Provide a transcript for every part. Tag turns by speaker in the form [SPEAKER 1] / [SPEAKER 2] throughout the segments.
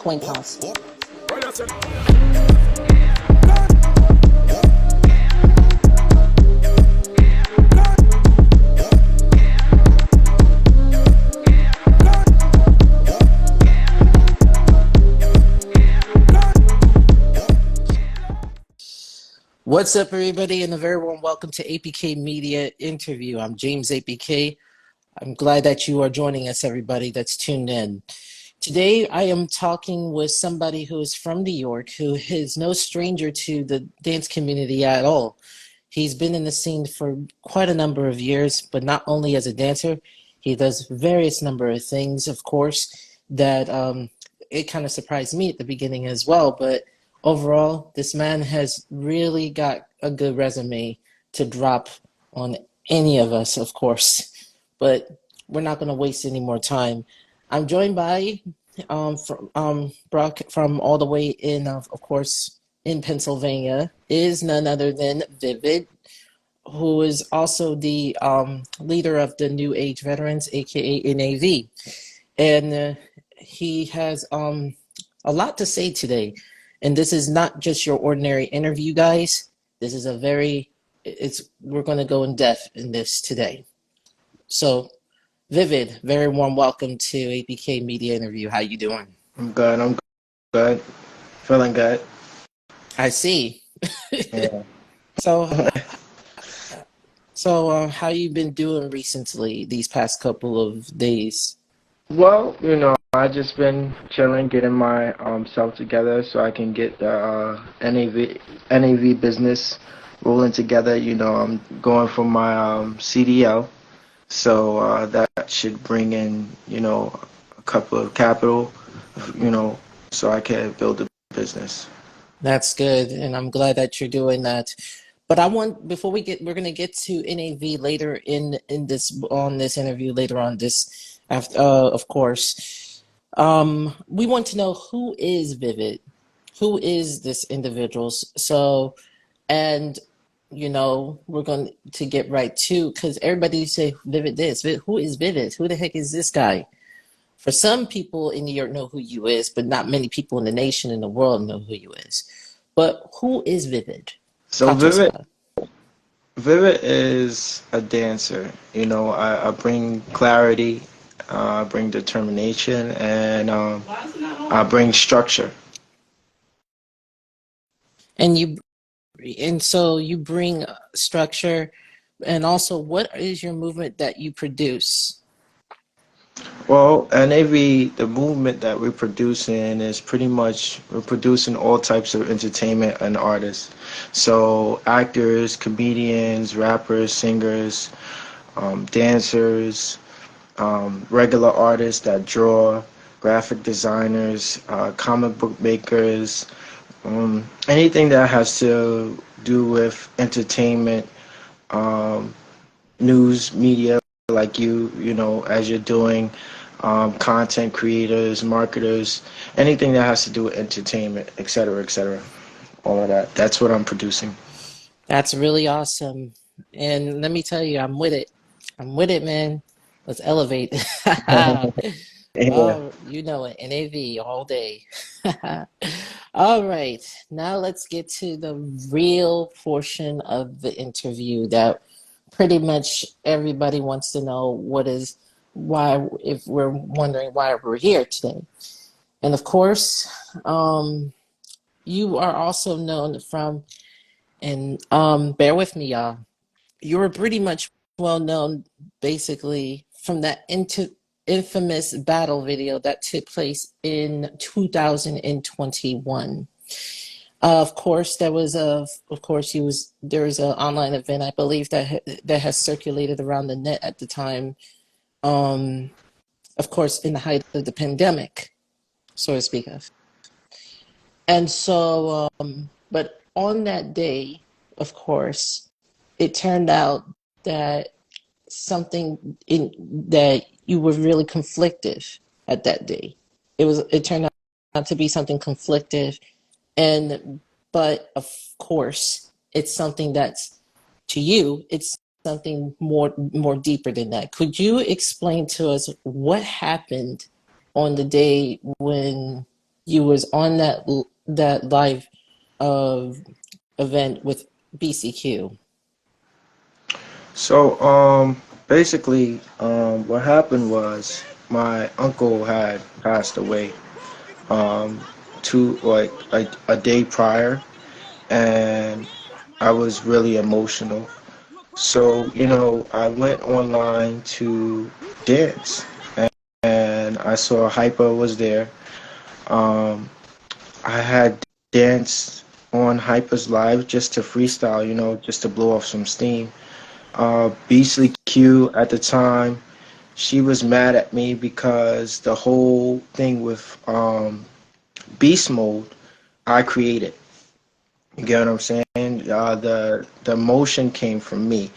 [SPEAKER 1] Coin Pals.
[SPEAKER 2] What's up, everybody, and a very warm welcome to APK Media Interview. I'm James APK. I'm glad that you are joining us, everybody that's tuned in. Today, I am talking with somebody who is from New York, who is no stranger to the dance community at all. He's been in the scene for quite a number of years, but not only as a dancer, he does various number of things, of course, that it kind of surprised me at the beginning as well, but overall, this man has really got a good resume to drop on any of us, of course. But we're not going to waste any more time. I'm joined by Brock from all the way in, of course, in Pennsylvania, is none other than Vivid, who is also the leader of the New Age Veterans, aka NAV. And he has a lot to say today. And this is not just your ordinary interview, guys. This is we're going to go in depth in this today. So, Vivid, very warm welcome to APK Media Interview. How you doing?
[SPEAKER 3] I'm good. Feeling good.
[SPEAKER 2] I see.
[SPEAKER 3] Yeah.
[SPEAKER 2] So, how you been doing recently, these past couple of days?
[SPEAKER 3] Well, I just been chilling, getting my self together so I can get the NAV business rolling together. I'm going for my CDL, so that should bring in a couple of capital, so I can build a business.
[SPEAKER 2] That's good, and I'm glad that you're doing that. But we're gonna get to NAV later in this interview later on this after of course. We want to know who is Vivid, who is this individual. So, and we're going to get right to, because everybody say Vivid this. Who is Vivid? Who the heck is this guy? For some people in New York know who you is, but not many people in the nation and the world know who you is. But who is Vivid?
[SPEAKER 3] So
[SPEAKER 2] Talk to us about it.
[SPEAKER 3] Vivid is a dancer. I bring clarity, I bring determination, and I bring structure.
[SPEAKER 2] And so you bring structure, and also what is your movement that you produce?
[SPEAKER 3] Well, NAV, the movement that we're producing is pretty much we're producing all types of entertainment and artists. So actors, comedians, rappers, singers, dancers, regular artists that draw, graphic designers, comic book makers, anything that has to do with entertainment, news, media, like as you're doing, content creators, marketers, anything that has to do with entertainment, et cetera, all of that. That's what I'm producing.
[SPEAKER 2] That's really awesome. And let me tell you, I'm with it. I'm with it, man. Let's elevate.
[SPEAKER 3] Yeah.
[SPEAKER 2] Oh, you know it. NAV all day. All right. Now let's get to the real portion of the interview that pretty much everybody wants to know if we're wondering why we're here today. And of course, you are also known from, and bear with me, y'all. You were pretty much well known basically from that infamous battle video that took place in 2021. Of course, there was an online event, I believe, that has circulated around the net at the time. Of course, in the height of the pandemic, so to speak of. And so, but on that day, of course, it turned out that that you were really conflictive at that day. It turned out to be something conflictive, but of course, it's something that's, to you, it's something more deeper than that. Could you explain to us what happened on the day when you was on that live uh, event with BCQ.
[SPEAKER 3] So, basically, what happened was my uncle had passed away, um, a day prior, and I was really emotional. So, I went online to dance, and I saw Hyper was there. Um, I had danced on Hyper's live just to freestyle, just to blow off some steam. Beastly Q at the time, she was mad at me because the whole thing with beast mode I created. You get what I'm saying? The motion came from me.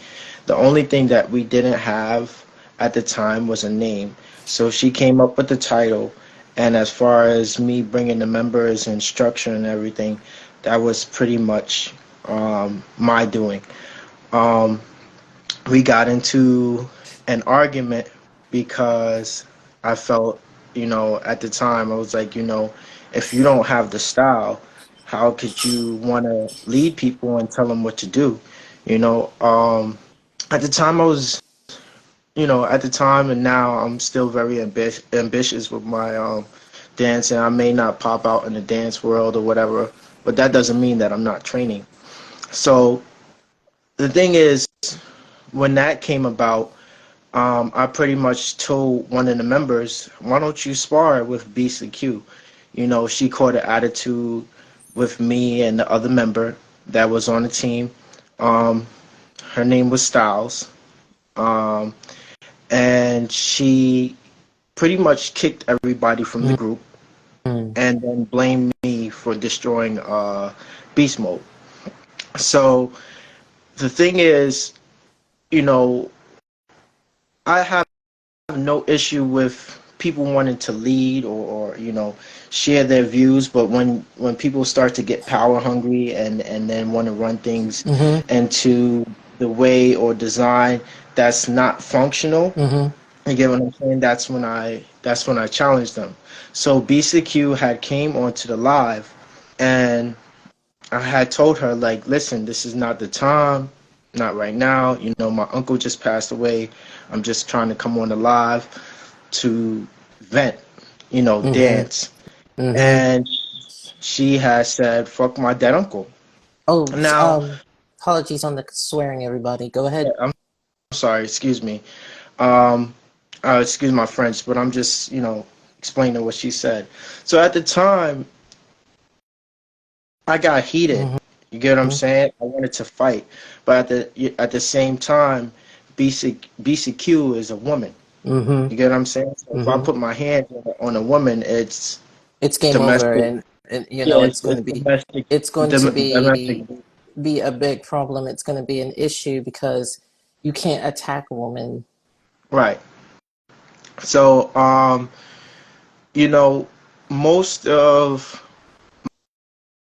[SPEAKER 3] The only thing that we didn't have at the time was a name. So she came up with the title, and as far as me bringing the members and structure and everything, that was pretty much my doing. Um, we got into an argument because I felt, at the time, I was like, if you don't have the style, how could you want to lead people and tell them what to do? You know, um, at the time, I was, at the time and now, I'm still very ambitious with my dancing. I may not pop out in the dance world or whatever, but that doesn't mean that I'm not training. So the thing is, when that came about, I pretty much told one of the members, why don't you spar with Beastly Q? She caught an attitude with me and the other member that was on the team. Um, Her name was Styles. Um, and she pretty much kicked everybody from the group
[SPEAKER 2] Mm-hmm.
[SPEAKER 3] and then blamed me for destroying Beast Mode. So the thing is, you know, I have no issue with people wanting to lead or share their views, but when people start to get power hungry and then want to run things into the way or design that's not functional,
[SPEAKER 2] Mm-hmm.
[SPEAKER 3] you get what I'm saying? That's when I challenge them. So BCQ had came onto the live, and I had told her, like, listen, this is not the time, not right now. My uncle just passed away. I'm just trying to come on the live to vent,
[SPEAKER 2] Mm-hmm.
[SPEAKER 3] dance.
[SPEAKER 2] Mm-hmm.
[SPEAKER 3] And she has said, fuck my dead uncle.
[SPEAKER 2] Oh,
[SPEAKER 3] Now,
[SPEAKER 2] apologies on the swearing, everybody. Go ahead.
[SPEAKER 3] I'm sorry, excuse me. Um, Excuse my French, but I'm just, explaining what she said. So at the time, I got heated.
[SPEAKER 2] Mm-hmm.
[SPEAKER 3] You get what I'm saying? I wanted to fight, but at the same time, BCQ is a woman.
[SPEAKER 2] Mm-hmm.
[SPEAKER 3] You get what I'm saying? So if I
[SPEAKER 2] Mm-hmm.
[SPEAKER 3] put my hands on a woman, it's
[SPEAKER 2] It's game over,
[SPEAKER 3] domestic.
[SPEAKER 2] and
[SPEAKER 3] Yeah,
[SPEAKER 2] it's going to
[SPEAKER 3] it's
[SPEAKER 2] be
[SPEAKER 3] domestic.
[SPEAKER 2] it's going to
[SPEAKER 3] Domestic.
[SPEAKER 2] be a big problem. It's going to be an issue because you can't attack a woman.
[SPEAKER 3] Right. So, you know, most of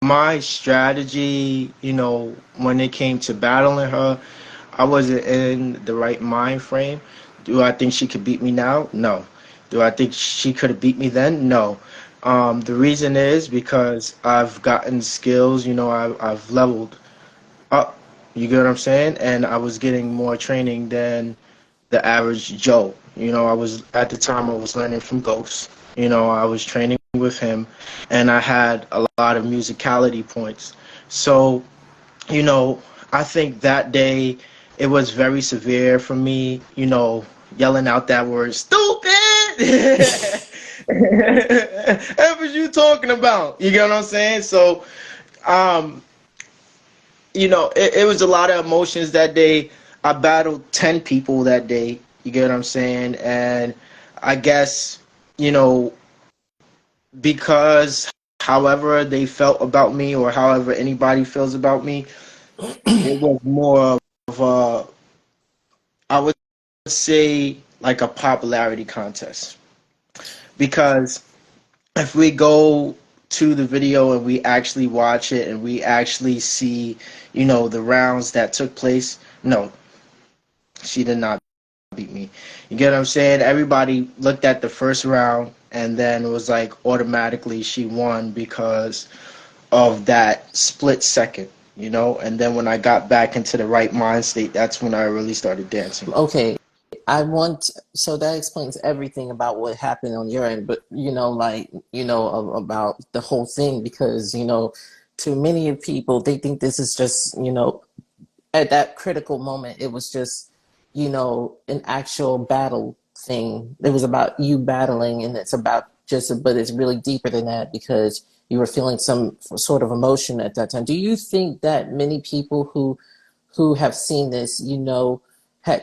[SPEAKER 3] my strategy, when it came to battling her, I wasn't in the right mind frame. Do I think she could beat me now? No. Do I think she could have beat me then? No. The reason is because I've gotten skills, I've leveled up. You get what I'm saying? And I was getting more training than the average Joe. I was at the time I was learning from Ghost. I was training with him, and I had a lot of musicality points. So, you know, I think that day it was very severe for me. Yelling out that word "stupid." What was you talking about? You get what I'm saying? So, um, it was a lot of emotions that day. I battled 10 people that day. You get what I'm saying? And I guess, you know, because however they felt about me or however anybody feels about me, it was more of a, I would say, like a popularity contest. Because if we go to the video and we actually watch it and we actually see, the rounds that took place, no, she did not beat me. You get what I'm saying? Everybody looked at the first round. and then it was like automatically she won because of that split second, you know. And then when I got back into the right mind state, that's when I really started dancing.
[SPEAKER 2] Okay, so that explains everything about what happened on your end, but about the whole thing, because to many people, they think this is just, at that critical moment, it was just, an actual battle thing. It was about you battling, and it's about just, but it's really deeper than that, because you were feeling some sort of emotion at that time. Do you think that many people who have seen this,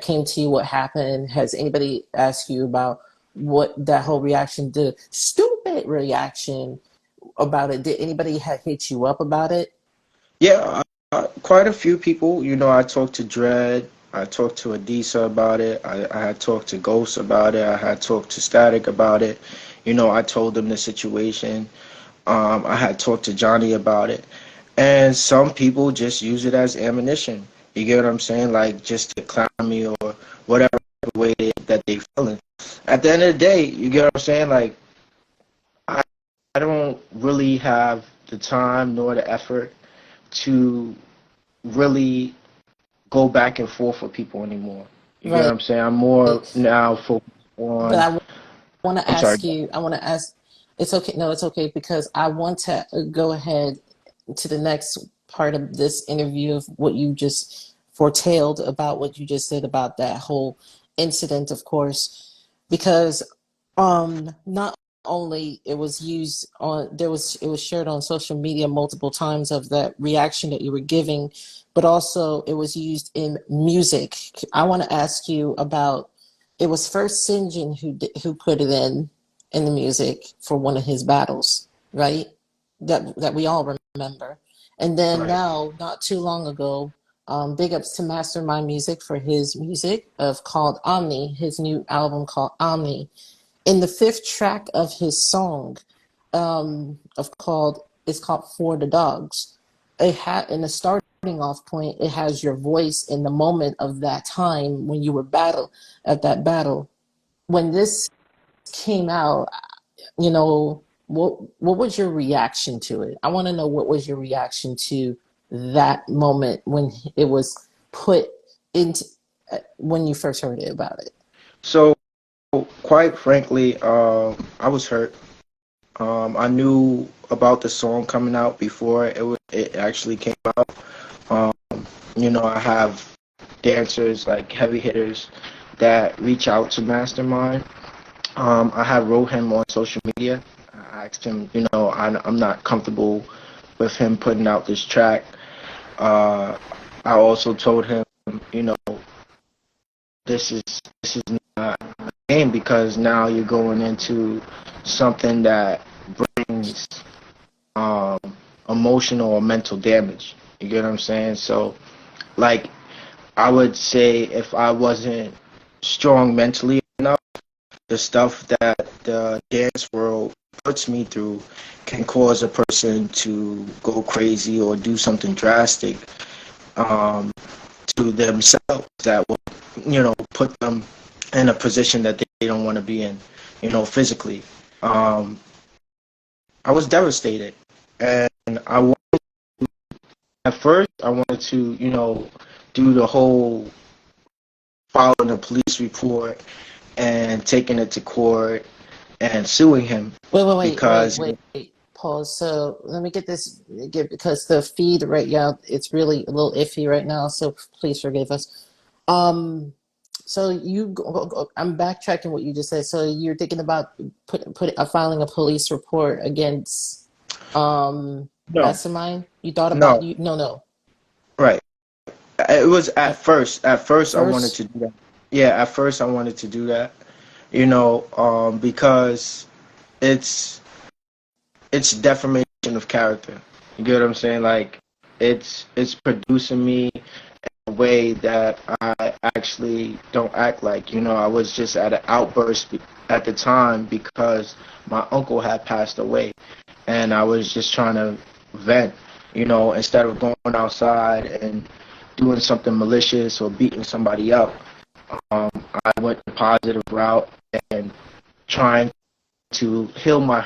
[SPEAKER 2] came to you, what happened? Has anybody asked you about what that whole reaction, the stupid reaction about it? Did anybody hit you up about it?
[SPEAKER 3] Yeah, quite a few people. You know, I talked to Dread, I talked to Adisa about it, I had talked to Ghost about it, I had talked to Static about it. You know, I told them the situation. I had talked to Johnny about it. And some people just use it as ammunition. You get what I'm saying? Like just to clown me or whatever way that they feeling. At the end of the day, you get what I'm saying? Like I, I don't really have the time nor the effort to really go back and forth with people anymore. You get what
[SPEAKER 2] Right.
[SPEAKER 3] I'm saying? I'm more now focused
[SPEAKER 2] But
[SPEAKER 3] on.
[SPEAKER 2] I want to
[SPEAKER 3] I'm sorry.
[SPEAKER 2] ask you, I want to ask, it's okay. No, it's okay, because I want to go ahead to the next part of this interview of what you just foretailed about what you just said about that whole incident, of course, because not only it was used on it was shared on social media multiple times of that reaction that you were giving, but also it was used in music. I want to ask you about, it was first Sinjin who put it in the music for one of his battles, right? That we all remember. And then
[SPEAKER 3] Right.
[SPEAKER 2] now, not too long ago, big ups to Mastermind Music for his music of called Omni, his new album called Omni. In the fifth track of his song, of called it's called For the Dogs. It had in the starting off point, it has your voice in the moment of that time when you were at that battle. When this came out, what was your reaction to it? I want to know, what was your reaction to that moment when it was put into, when you first heard it about it?
[SPEAKER 3] So, quite frankly, I was hurt. I knew about the song coming out before it actually came out. Um, you know, I have dancers like heavy hitters that reach out to Mastermind. I have wrote him on social media. I asked him, you know, I'm not comfortable with him putting out this track. Uh, I also told him, you know, this is not a game because now you're going into something that brings um, emotional or mental damage. You get what I'm saying? So, like, I would say if I wasn't strong mentally enough, the stuff that the dance world puts me through can cause a person to go crazy or do something drastic um, to themselves that will, you know, put them in a position that they don't want to be in, you know, physically. Um, I was devastated, and at first I wanted to, you know, do the whole following the police report and taking it to court and suing him because
[SPEAKER 2] Wait. Pause. So let me because the feed right now, it's really a little iffy right now. So please forgive us. Um, so I'm backtracking what you just said. So you're thinking about filing a police report against
[SPEAKER 3] no,
[SPEAKER 2] Mastermind? You thought about
[SPEAKER 3] no,
[SPEAKER 2] you? No, no.
[SPEAKER 3] right. It was at
[SPEAKER 2] At
[SPEAKER 3] first. At first, I wanted
[SPEAKER 2] first,
[SPEAKER 3] to do that. Yeah, at first I wanted to do that. You know, because it's it's defamation of character. You get what I'm saying? Like it's producing me in a way that I actually don't act like. You know, I was just at an outburst at the time because my uncle had passed away, and I was just trying to vent. You know, instead of going outside and doing something malicious or beating somebody up, I went the positive route and trying to heal my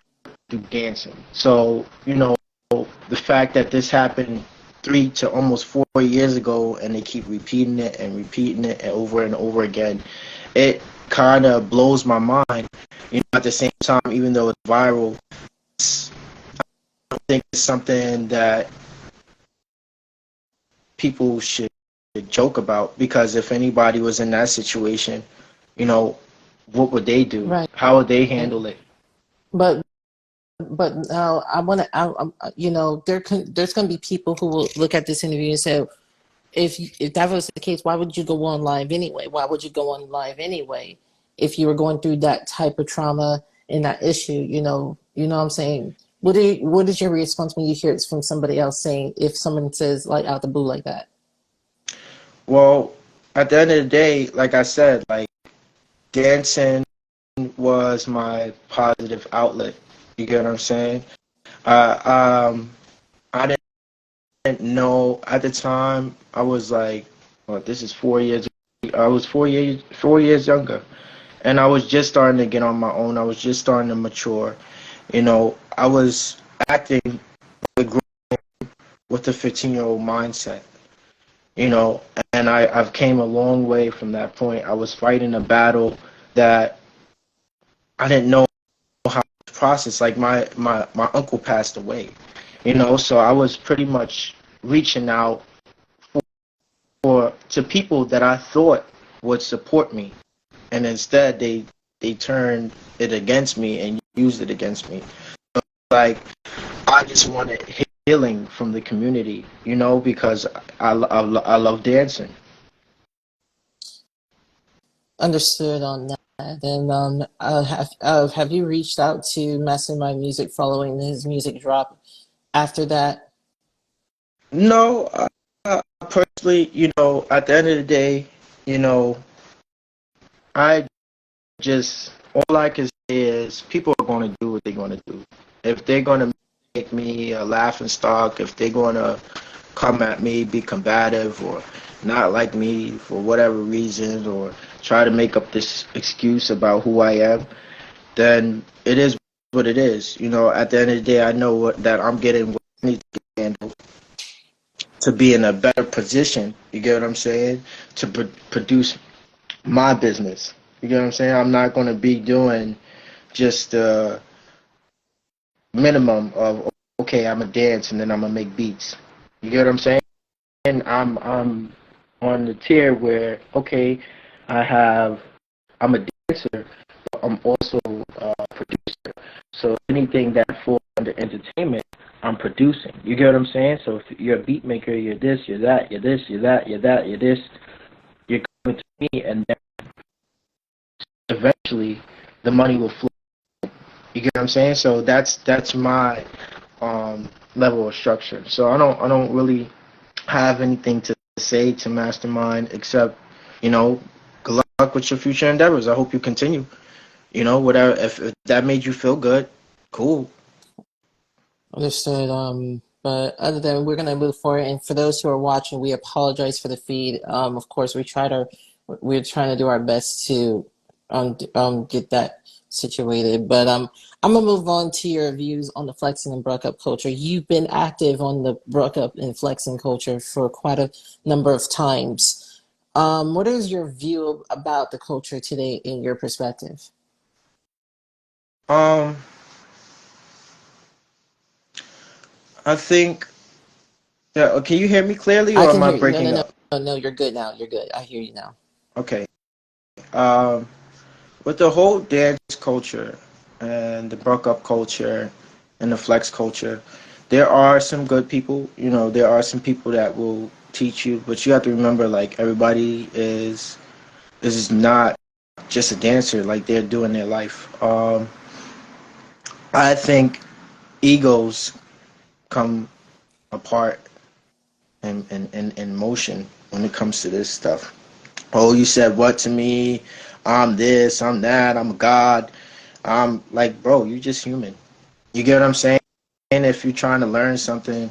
[SPEAKER 3] through dancing. So, the fact that this happened 3 to almost 4 years ago, and they keep repeating it and over again, it kind of blows my mind. At the same time, even though it's viral, I think it's something that people should joke about, because if anybody was in that situation, you know, what would they do?
[SPEAKER 2] Right.
[SPEAKER 3] How would they handle it?
[SPEAKER 2] But now I want to, there's going to be people who will look at this interview and say, if that was the case, why would you go on live anyway? Why would you go on live anyway if you were going through that type of trauma and that issue? What I'm saying. What is your response when you hear it from somebody else saying, if someone says like out the blue like that?
[SPEAKER 3] Well, at the end of the day, like I said, like, dancing was my positive outlet. You get what I'm saying? Um, I didn't know at the time. I was like, well, this is 4 years. I was 4 years younger, and I was just starting to get on my own. I was just starting to mature. I was acting with a 15-year-old mindset. You know, and I've came a long way from that point. I was fighting a battle that I didn't know how to process. Like, my uncle passed away, so I was pretty much reaching out for to people that I thought would support me, and instead they turned it against me and used it against me. Like, I just wanted healing from the community, because I love dancing.
[SPEAKER 2] Understood on that. And have you reached out to Mastermind Music following his music drop after that?
[SPEAKER 3] No, personally, at the end of the day, you know, I just, all I can say is people are going to do what they're going to do. If they're going to make me a laughing stock, if they're going to come at me, be combative, or not like me for whatever reason, or try to make up this excuse about who I am, then it is what it is. At the end of the day, I know that I'm getting what I need to handle to be in a better position. You get what I'm saying? To produce my business. You get what I'm saying? I'm not going to be doing just the minimum of, okay, I'm gonna dance and then I'm gonna make beats. You get what I'm saying? And I'm on the tier where, okay, I'm a dancer, but I'm also a producer. So anything that falls under entertainment, I'm producing. You get what I'm saying? So if you're a beat maker, you're this, you're that, you're this, you're that, you're that, you're this, you're coming to me, and then eventually the money will flow. You get what I'm saying? So that's my level of structure. So I don't really have anything to say to Mastermind except, good luck with your future endeavors. I hope you continue. Whatever, if that made you feel good, cool.
[SPEAKER 2] Understood. But other than we're gonna move forward, and for those who are watching, we apologize for the feed. Of course, we're trying to do our best to get that situated. But I'm gonna move on to your views on the flexing and bruck up culture. You've been active on the bruck up and flexing culture for quite a number of times. What is your view about the culture today in your perspective?
[SPEAKER 3] Um, I think. Yeah. Can you hear me clearly,
[SPEAKER 2] I
[SPEAKER 3] or
[SPEAKER 2] can
[SPEAKER 3] am I
[SPEAKER 2] hear you. No, no,
[SPEAKER 3] breaking
[SPEAKER 2] no,
[SPEAKER 3] up?
[SPEAKER 2] no, no. You're good now. You're good. I hear you now.
[SPEAKER 3] Okay. Um, with the whole dance culture and the buck up culture and the flex culture, there are some good people. There are some people that will teach you, but you have to remember, like, everybody is not just a dancer. Like, they're doing their life. I think egos come apart in motion when it comes to this stuff. Oh, you said what to me? I'm this, I'm that, I'm a god. I'm like, bro, you just human. You get what I'm saying? And if you're trying to learn something,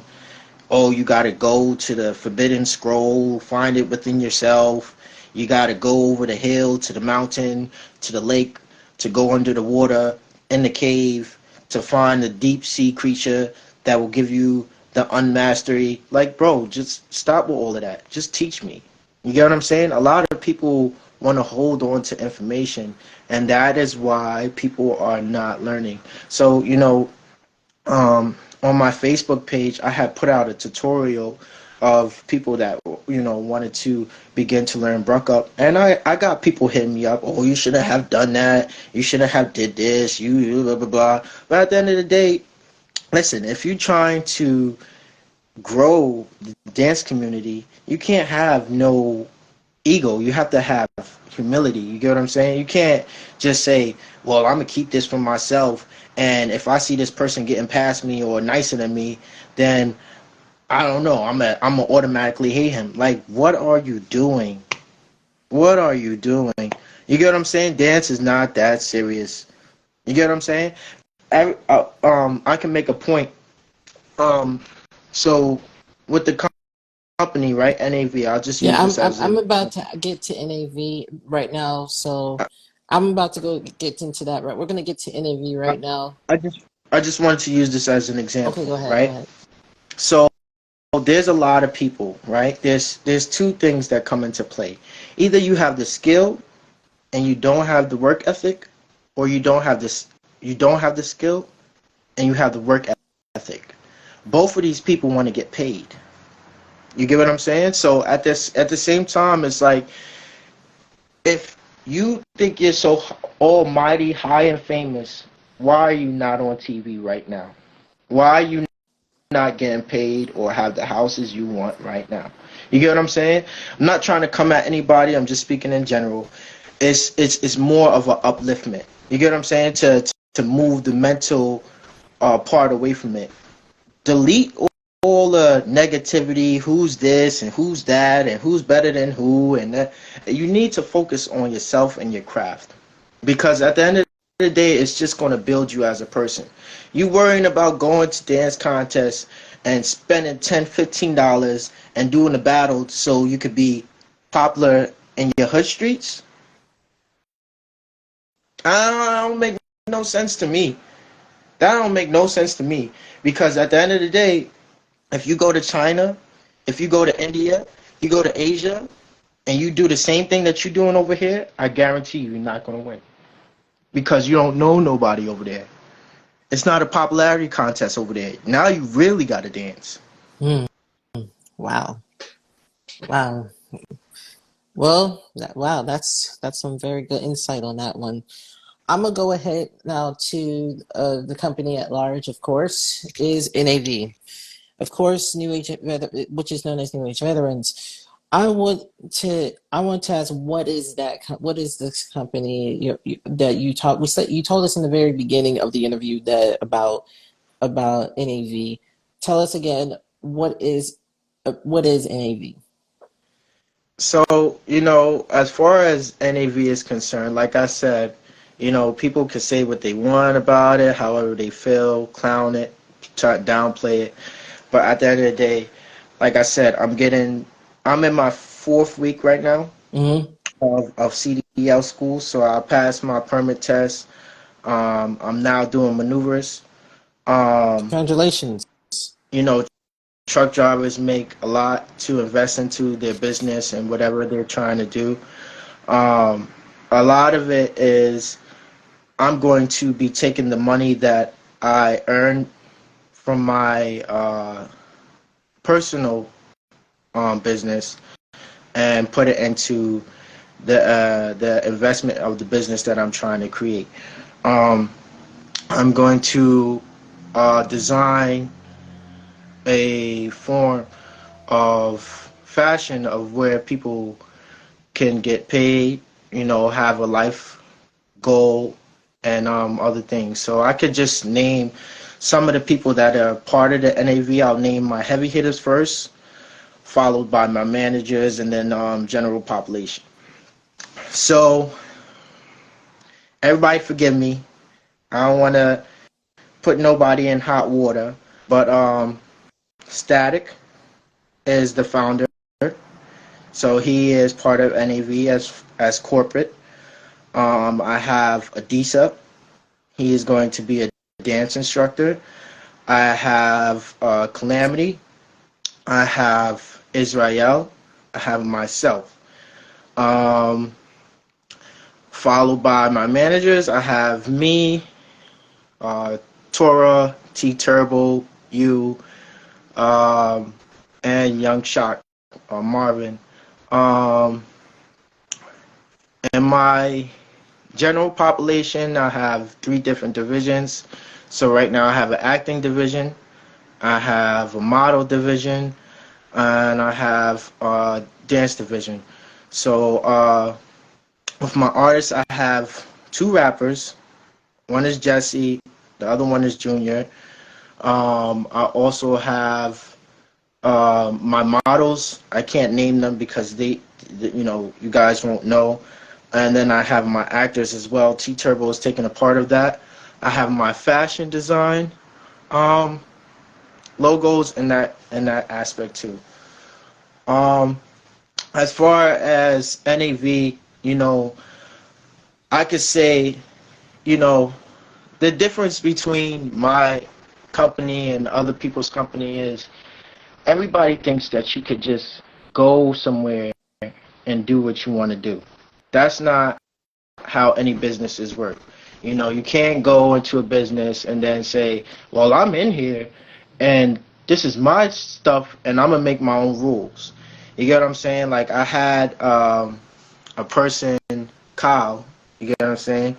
[SPEAKER 3] oh, you got to go to the forbidden scroll, find it within yourself. You got to go over the hill, to the mountain, to the lake, to go under the water in the cave to find the deep sea creature that will give you the unmastery. Like, bro, just stop with all of that. Just teach me. You get what I'm saying? A lot of people want to hold on to information, and that is why people are not learning. So, on my Facebook page, I had put out a tutorial of people that wanted to begin to learn Bruck, and I got people hitting me up. Oh, you shouldn't have done that. You shouldn't have did this. You blah blah blah. But at the end of the day, listen. If you're trying to grow the dance community, you can't have no ego. You have to have humility. You get what I'm saying? You can't just say, well, I'm gonna keep this for myself, and if I see this person getting past me or nicer than me, then I don't know, I'm gonna automatically hate him. Like, what are you doing? What are you doing? You get what I'm saying? Dance is not that serious. You get what I'm saying? I can make a point. um so with the company, right, NAV, I'll just use
[SPEAKER 2] Yeah,
[SPEAKER 3] this as
[SPEAKER 2] I'm
[SPEAKER 3] an
[SPEAKER 2] about to
[SPEAKER 3] example.
[SPEAKER 2] get to NAV right now, so I'm about to go get into that. Right, we're gonna get to NAV
[SPEAKER 3] I,
[SPEAKER 2] right now.
[SPEAKER 3] I just I just wanted to use this as an
[SPEAKER 2] Okay,
[SPEAKER 3] example,
[SPEAKER 2] go ahead. Go
[SPEAKER 3] right?
[SPEAKER 2] ahead.
[SPEAKER 3] So there's a lot of people, right? There's two things that come into play. Either you have the skill and you don't have the work ethic, or you don't have the skill and you have the work ethic. Both of these people want to get paid. You get what I'm saying? So at the same time, it's like, if you think you're so almighty, high and famous, why are you not on TV right now? Why are you not getting paid or have the houses you want right now? You get what I'm saying? I'm not trying to come at anybody. I'm just speaking in general. It's more of an upliftment. You get what I'm saying? To move the mental part away from it. Delete all the negativity. Who's this and who's that and who's better than who and that. You need to focus on yourself and your craft, because at the end of the day, it's just going to build you as a person. You worrying about going to dance contests and spending $10, $15 and doing a battle so you could be popular in your hood streets. I don't make no sense to me. That don't make no sense to me, because at the end of the day, if you go to China, if you go to India, you go to Asia, and you do the same thing that you're doing over here, I guarantee you're not going to win, because you don't know nobody over there. It's not a popularity contest over there. Now you really got to dance.
[SPEAKER 2] Hmm. Wow. Wow. Well, wow. That's some very good insight on that one. I'm gonna go ahead now to the company at large. Of course, is NAV. Of course, which is known as New Age Veterans. I want to ask, what is that? What is this company that you taught? You told us in the very beginning of the interview that about NAV. Tell us again, what is NAV?
[SPEAKER 3] So, as far as NAV is concerned, like I said, people can say what they want about it, however they feel, clown it, try to downplay it. But at the end of the day, like I said, I'm in my fourth week right now
[SPEAKER 2] Hmm.
[SPEAKER 3] of CDL school. So I passed my permit test. I'm now doing maneuvers. Um,
[SPEAKER 2] Congratulations.
[SPEAKER 3] you know, truck drivers make a lot to invest into their business and whatever they're trying to do. Um, a lot of it is, I'm going to be taking the money that I earned from my personal business and put it into the investment of the business that I'm trying to create. Um, I'm going to design a form of fashion of where people can get paid, have a life goal, and other things. So I could just name some of the people that are part of the NAV. I'll name my heavy hitters first, followed by my managers, and then general population. So everybody forgive me. I don't want to put nobody in hot water, but Static is the founder. So he is part of NAV as corporate. I have Adisa. He is going to be a dance instructor. I have Calamity. I have Israel. I have myself. Um, Followed by my managers, I have me, uh, Tora, T Turbo, you, um, and Young Shock, Marvin. Um, and my general population, I have three different divisions. So right now I have an acting division, I have a model division, and I have a dance division. So with my artists, I have two rappers. One is Jesse, the other one is Junior. I also have my models. I can't name them because you guys won't know. And then I have my actors as well. T Turbo is taking a part of that. I have my fashion design um, logos in that aspect too. Um, as far as NAV, I could say, you know, the difference between my company and other people's company is everybody thinks that you could just go somewhere and do what you want to do. That's not how any businesses work. You can't go into a business and then say, well, I'm in here and this is my stuff and I'm going to make my own rules. You get what I'm saying? Like I had a person, Kyle, you get what I'm saying?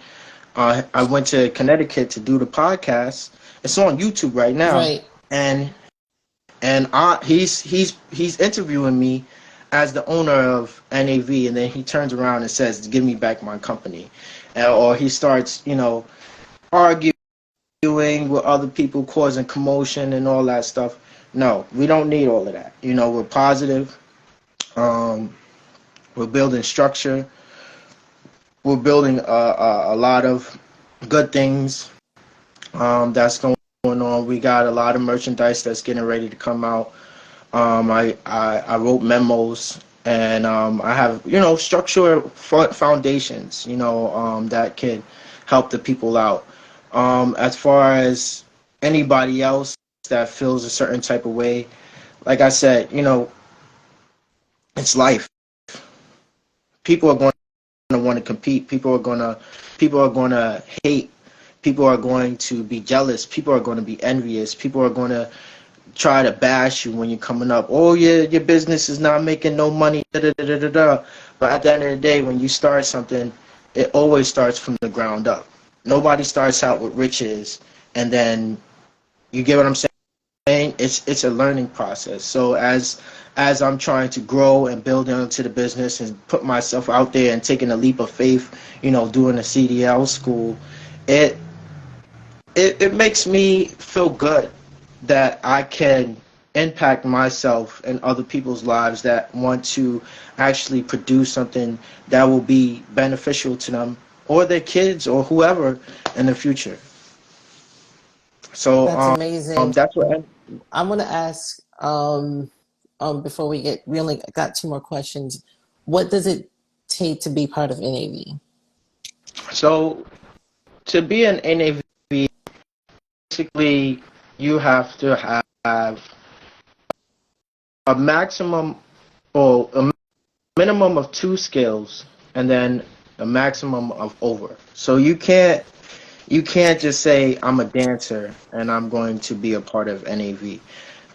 [SPEAKER 3] I went to Connecticut to do the podcast. It's on YouTube right now.
[SPEAKER 2] Right.
[SPEAKER 3] And he's interviewing me as the owner of NAV, and then he turns around and says, "Give me back my company," or he starts, arguing with other people, causing commotion and all that stuff. No, we don't need all of that. We're positive. Um, we're building structure. We're building a lot of good things that's going on. We got a lot of merchandise that's getting ready to come out. I wrote memos and I have structural foundations that can help the people out. As far as anybody else that feels a certain type of way, like I said, it's life. People are going to want to compete. People are going to hate. People are going to be jealous. People are going to be envious. People are going to try to bash you when you're coming up. Oh, yeah, your business is not making no money. Da, da, da, da, da, da. But at the end of the day, when you start something, it always starts from the ground up. Nobody starts out with riches, and then you get what I'm saying. It's a learning process. So as I'm trying to grow and build into the business and put myself out there and taking a leap of faith, doing a CDL school, it it makes me feel good that I can impact myself and other people's lives that want to actually produce something that will be beneficial to them or their kids or whoever in the future. So
[SPEAKER 2] That's amazing.
[SPEAKER 3] that's what.
[SPEAKER 2] I'm gonna ask before we only got two more questions. What does it take to be part of NAV?
[SPEAKER 3] So to be an NAV, basically you have to have a maximum or a minimum of two skills and then a maximum of over. So you can't just say I'm a dancer and I'm going to be a part of NAV.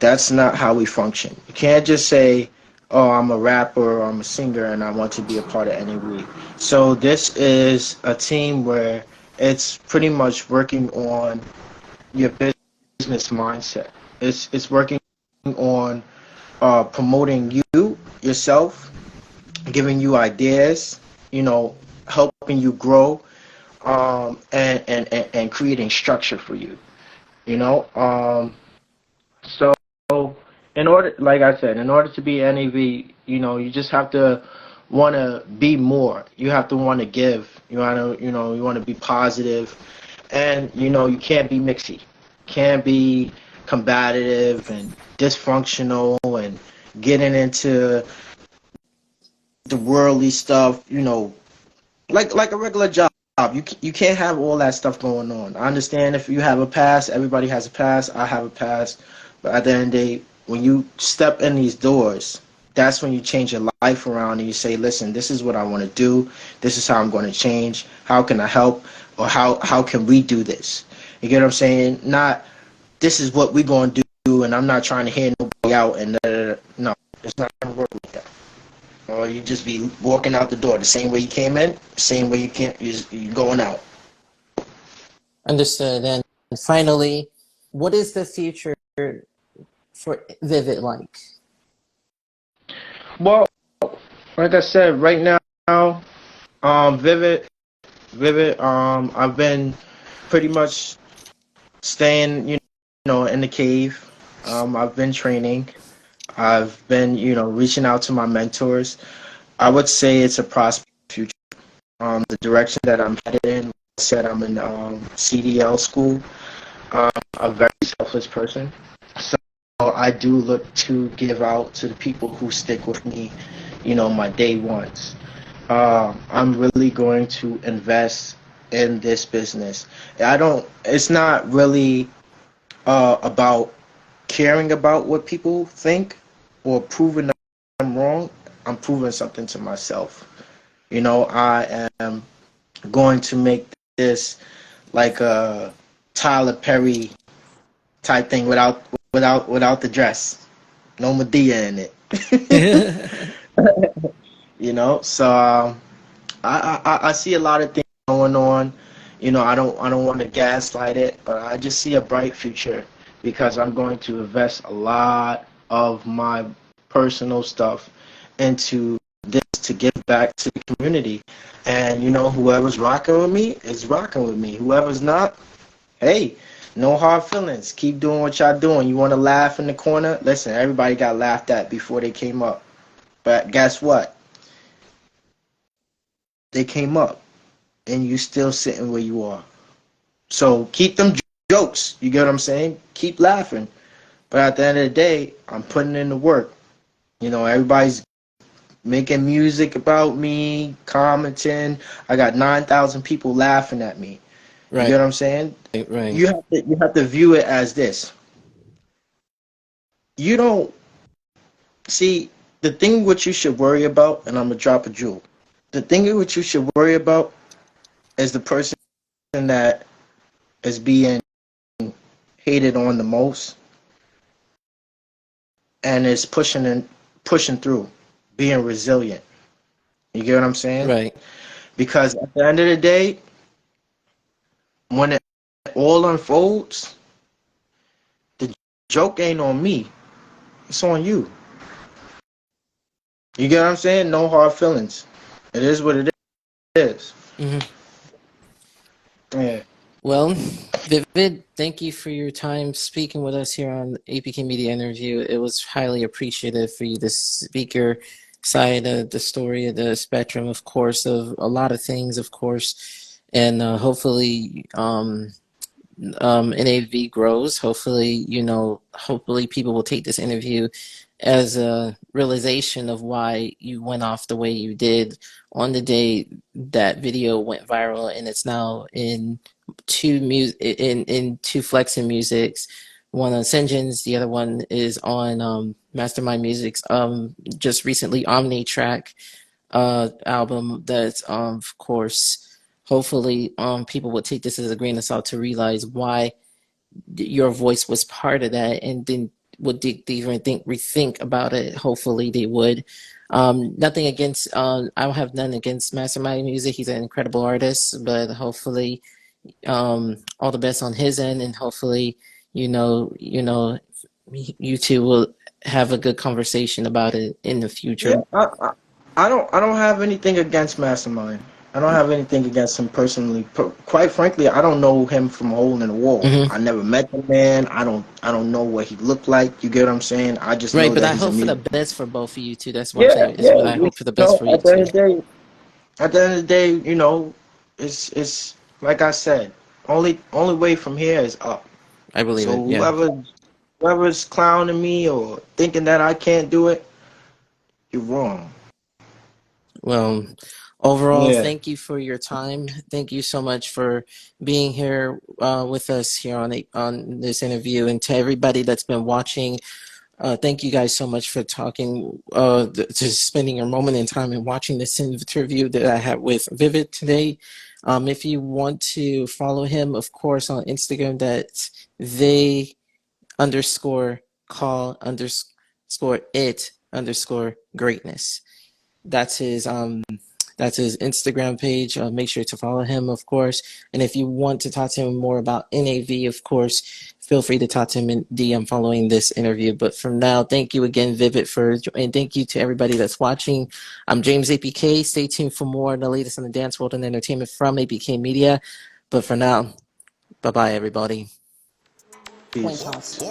[SPEAKER 3] That's not how we function. You can't just say, oh, I'm a rapper or I'm a singer and I want to be a part of NAV. So this is a team where it's pretty much working on your business mindset. It's working on promoting yourself, giving you ideas, helping you grow, and creating structure for you. You know, so like I said, in order to be NAV, you just have to want to be more. You have to want to give. You want to be positive, and you can't be mixy, can't be combative and dysfunctional and getting into the worldly stuff. Like a regular job. You can't have all that stuff going on. I understand if you have a past, everybody has a past. I have a past, but at the end of the day, when you step in these doors, that's when you change your life around and you say, "Listen, this is what I want to do. This is how I'm going to change. How can I help, or how can we do this?" You get what I'm saying? Not this is what we're going to do, and I'm not trying to hear nobody out. And no, it's not going to work like that. Or you just be walking out the door the same way you came in, same way you can't. You going out.
[SPEAKER 2] Understood. And finally, what is the future for Vivid like?
[SPEAKER 3] Well, like I said, right now, Vivid, I've been pretty much staying, in the cave. I've been training. I've been, reaching out to my mentors. I would say it's a prosperous future. The direction that I'm headed in, like I said, I'm in CDL school. A very selfless person. So I do look to give out to the people who stick with me, my day ones. I'm really going to invest in this business. It's not really about caring about what people think or proving them wrong. I'm proving something to myself. I am going to make this like a Tyler Perry type thing without the dress. No Medea in it. So I see a lot of things going on. I don't want to gaslight it, but I just see a bright future because I'm going to invest a lot of my personal stuff into this to give back to the community. And whoever's rocking with me is rocking with me. Whoever's not, hey, no hard feelings. Keep doing what y'all doing. You want to laugh in the corner? Listen, everybody got laughed at before they came up. But guess what? They came up, and you still sitting where you are. So keep them jokes. You get what I'm saying? Keep laughing. But at the end of the day, I'm putting in the work. Everybody's making music about me, commenting. I got 9,000 people laughing at me. You
[SPEAKER 2] Right,
[SPEAKER 3] get what I'm saying?
[SPEAKER 2] right.
[SPEAKER 3] You have to view it as this. You don't see the thing what you should worry about, and I'm gonna drop a jewel. The thing what you should worry about is the person that is being hated on the most and is pushing through, being resilient. You get what I'm saying?
[SPEAKER 2] Right.
[SPEAKER 3] Because at the end of the day, when it all unfolds, the joke ain't on me. It's on you. You get what I'm saying? No hard feelings. It is what it is.
[SPEAKER 2] Hmm.
[SPEAKER 3] Yeah.
[SPEAKER 2] Well, Vivid, thank you for your time speaking with us here on APK Media Interview. It was highly appreciative for you to speak your side of the story of the spectrum, of course, of a lot of things, of course, and hopefully NAV grows. Hopefully, hopefully people will take this interview as a realization of why you went off the way you did on the day that video went viral, and it's now in two Flexing Musics. One on Sinjin's, the other one is on Mastermind Music's just recently Omni track album. That's of course, hopefully people will take this as a grain of salt to realize why your voice was part of that, and then would even rethink about it. Hopefully they would. Nothing against I don't have none against Mastermind Music. He's an incredible artist, but hopefully all the best on his end, and hopefully you two will have a good conversation about it in the future.
[SPEAKER 3] Yeah, I don't have anything against Mastermind. I don't have anything against him personally. Quite frankly, I don't know him from a hole in the wall.
[SPEAKER 2] Hmm.
[SPEAKER 3] I never met the man. I don't know what he looked like. You get what I'm saying? I just
[SPEAKER 2] Right,
[SPEAKER 3] know
[SPEAKER 2] but
[SPEAKER 3] that
[SPEAKER 2] I
[SPEAKER 3] he's a
[SPEAKER 2] hope for the
[SPEAKER 3] music.
[SPEAKER 2] best for both of you too. That's what I'm
[SPEAKER 3] Yeah,
[SPEAKER 2] saying. Is
[SPEAKER 3] yeah.
[SPEAKER 2] what I hope for the best for you
[SPEAKER 3] At the end
[SPEAKER 2] too.
[SPEAKER 3] of the day, it's like I said. Only way from here is up.
[SPEAKER 2] I believe
[SPEAKER 3] So
[SPEAKER 2] it. Yeah.
[SPEAKER 3] whoever's clowning me or thinking that I can't do it, you're wrong.
[SPEAKER 2] Well, Overall,
[SPEAKER 3] Yeah.
[SPEAKER 2] thank you for your time. Thank you so much for being here with us here on this interview, and to everybody that's been watching. Thank you guys so much for talking, just spending your moment in time and watching this interview that I had with Vivid today. If you want to follow him, of course, on Instagram, that's they underscore call underscore it underscore greatness. That's his that's his Instagram page. Make sure to follow him, of course. And if you want to talk to him more about NAV, of course, feel free to talk to him in DM following this interview. But for now, thank you again, Vivid, and thank you to everybody that's watching. I'm James APK. Stay tuned for more of the latest in the dance world and entertainment from APK Media. But for now, bye bye, everybody. Coin
[SPEAKER 3] Peace.
[SPEAKER 2] toss.